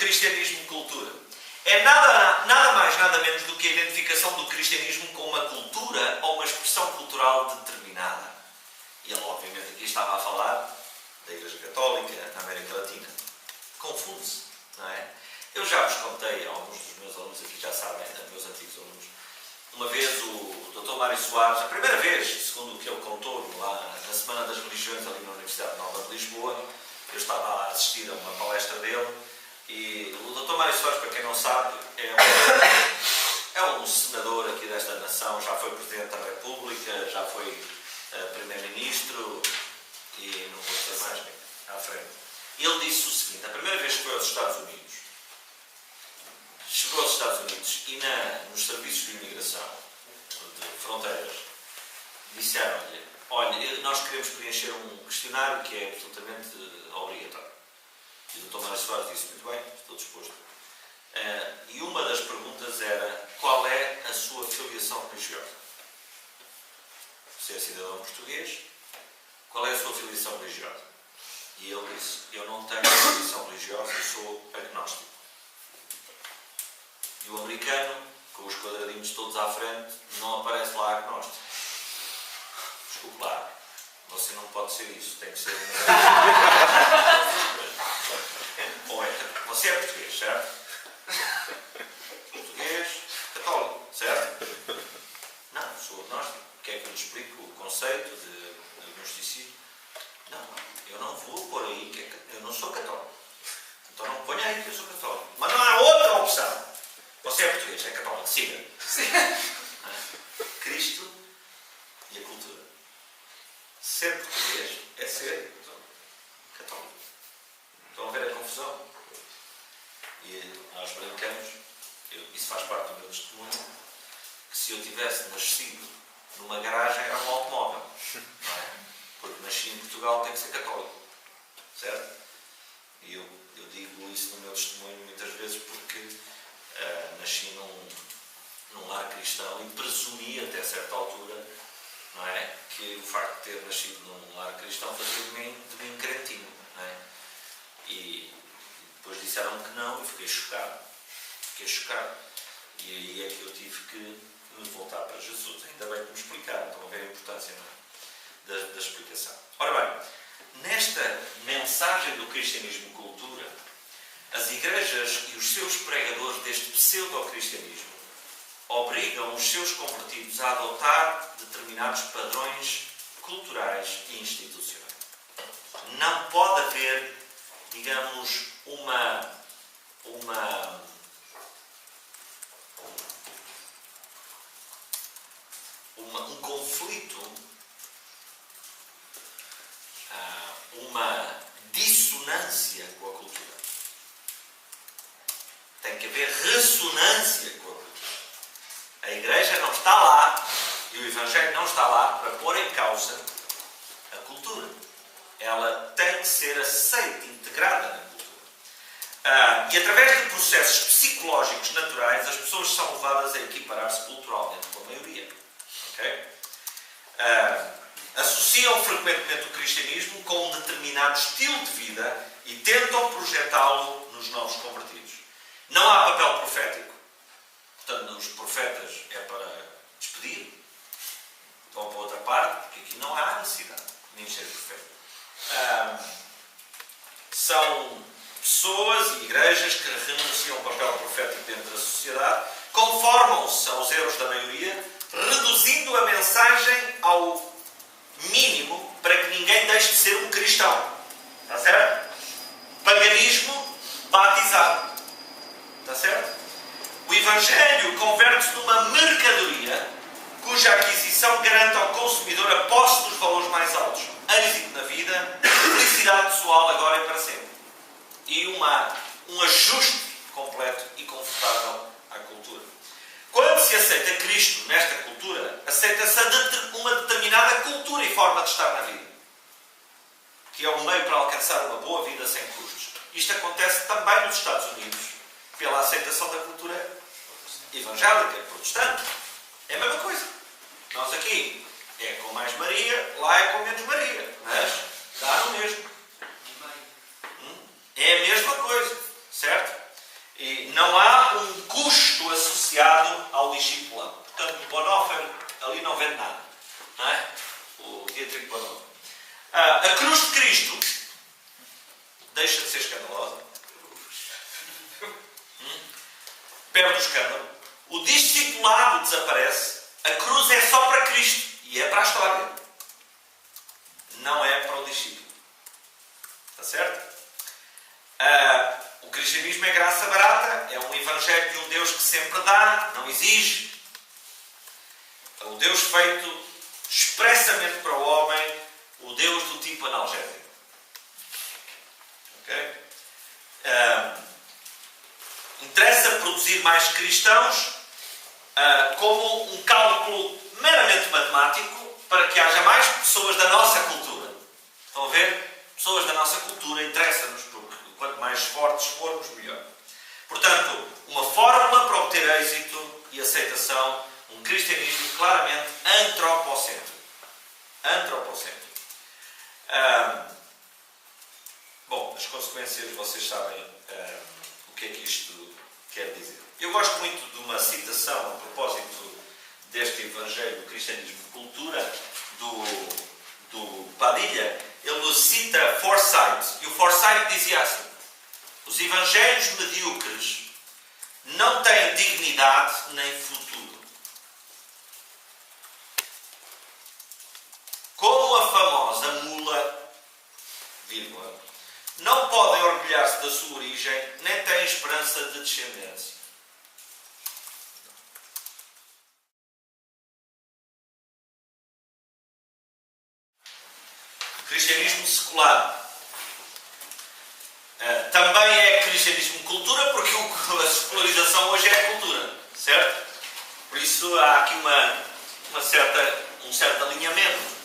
cristianismo cultura. É nada mais, nada menos do que a identificação do cristianismo com uma cultura ou uma expressão cultural determinada. E ele, obviamente, aqui estava a falar da Igreja Católica na América Latina. Confunde-se, não é? Eu já vos contei, alguns dos meus alunos aqui já sabem, meus antigos alunos, uma vez o Dr. Mário Soares, a primeira vez, segundo o que ele contou, lá na Semana das Religiões, ali na Universidade Nova de Lisboa, eu estava a assistir a uma palestra dele, e o Dr. Mário Soares, para quem não sabe, é um senador aqui desta nação, já foi Presidente da República, já foi Primeiro-Ministro, e não vou dizer mais à frente. Ele disse o seguinte: a primeira vez que foi aos Estados Unidos, chegou aos Estados Unidos e nos serviços de imigração, de fronteiras, disseram-lhe: olha, nós queremos preencher um questionário que é absolutamente obrigatório. E o Dr. Mário Soares disse: muito bem, estou disposto. E uma das perguntas era: qual é a sua filiação religiosa? Você é cidadão português? Qual é a sua filiação religiosa? E ele disse: eu não tenho filiação religiosa, eu sou agnóstico. E o americano, com os quadradinhos todos à frente, não aparece lá agnóstico. Desculpe lá, você não pode ser isso, tem que ser você é português, certo? Português, católico, certo? Não, sou agnóstico. Quer que eu lhe explique o conceito de agnosticismo? Não, eu não vou pôr aí que eu não sou católico. Então não ponha aí que eu sou católico. Mas não há outra opção. Você é português, é católico, siga. Cristo e a cultura. Ser português é ser católico. Estão a ver a confusão? E nós brincamos, isso faz parte do meu testemunho, que se eu tivesse nascido numa garagem era um automóvel. Não é? Porque nasci em Portugal, tem que ser católico. Certo? E eu digo isso no meu testemunho muitas vezes porque nasci num lar cristão e presumi até certa altura, não é, que o facto de ter nascido num lar cristão fazia de mim cretino, não é? E depois disseram que não e fiquei chocado. E aí é que eu tive que me voltar para Jesus. Ainda bem que me explicaram, estão a ver a importância, não é? da explicação. Ora bem, nesta mensagem do cristianismo cultura, as igrejas e os seus pregadores deste pseudo-cristianismo obrigam os seus convertidos a adotar determinados padrões culturais e institucionais. Não pode haver, digamos, um conflito, uma dissonância com a cultura. Tem que haver ressonância com a cultura. A Igreja não está lá e o Evangelho não está lá para pôr em causa a cultura. Ela tem que ser aceita, integrada na cultura. E através de processos psicológicos naturais, as pessoas são levadas a equiparar-se culturalmente com a maioria. Okay? Associam frequentemente o cristianismo com um determinado estilo de vida e tentam projetá-lo nos novos convertidos. Não há papel profético. Portanto, os profetas é para despedir. Vão para outra parte, porque aqui não há necessidade de nem ser profeta. São pessoas e igrejas que renunciam ao papel profético dentro da sociedade, conformam-se aos erros da maioria, reduzindo a mensagem ao mínimo para que ninguém deixe de ser um cristão. Está certo? Paganismo batizado. Está certo? O Evangelho converte-se numa mercadoria cuja aquisição garante ao consumidor a posse dos valores mais altos, êxito na vida, felicidade pessoal agora e para sempre. E um ajuste completo e confortável à cultura. Quando se aceita Cristo nesta cultura, aceita-se uma determinada cultura e forma de estar na vida, que é um meio para alcançar uma boa vida sem custos. Isto acontece também nos Estados Unidos, pela aceitação da cultura evangélica, protestante. É a mesma coisa. Nós aqui é com mais Maria, lá é com menos Maria, mas dá no mesmo. É a mesma coisa, certo? E não há um custo associado ao discipulado. Portanto, Bonhoeffer ali não vende nada. Não é? O Dietrich Bonhoeffer. A cruz de Cristo deixa de ser escandalosa. Perde o escândalo. O discipulado desaparece. A cruz é só para Cristo. E é para a história. Não é para o discípulo. Está certo? O cristianismo é graça barata. É um evangelho de um Deus que sempre dá, não exige. É um Deus feito expressamente para o homem, o Deus do tipo analgésico. Ok? Interessa produzir mais cristãos como um cálculo meramente matemático para que haja mais pessoas da nossa cultura. Estão a ver? Pessoas da nossa cultura interessa-nos, porque quanto mais fortes formos, melhor. Portanto, uma fórmula para obter êxito e aceitação, um cristianismo claramente antropocêntrico. Antropocêntrico. Bom, as consequências, vocês sabem o que é que isto quer dizer. Eu gosto muito de uma citação a propósito deste Evangelho do Cristianismo de Cultura, do Padilha. Ele cita Forsyth, e o Forsyth dizia assim: os evangelhos medíocres não têm dignidade nem futuro. Como a famosa mula, vírgula, não podem orgulhar-se da sua origem, nem têm esperança de descendência. Cristianismo secular. Também é cristianismo cultura, porque a secularização hoje é cultura, certo? Por isso há aqui um certo alinhamento.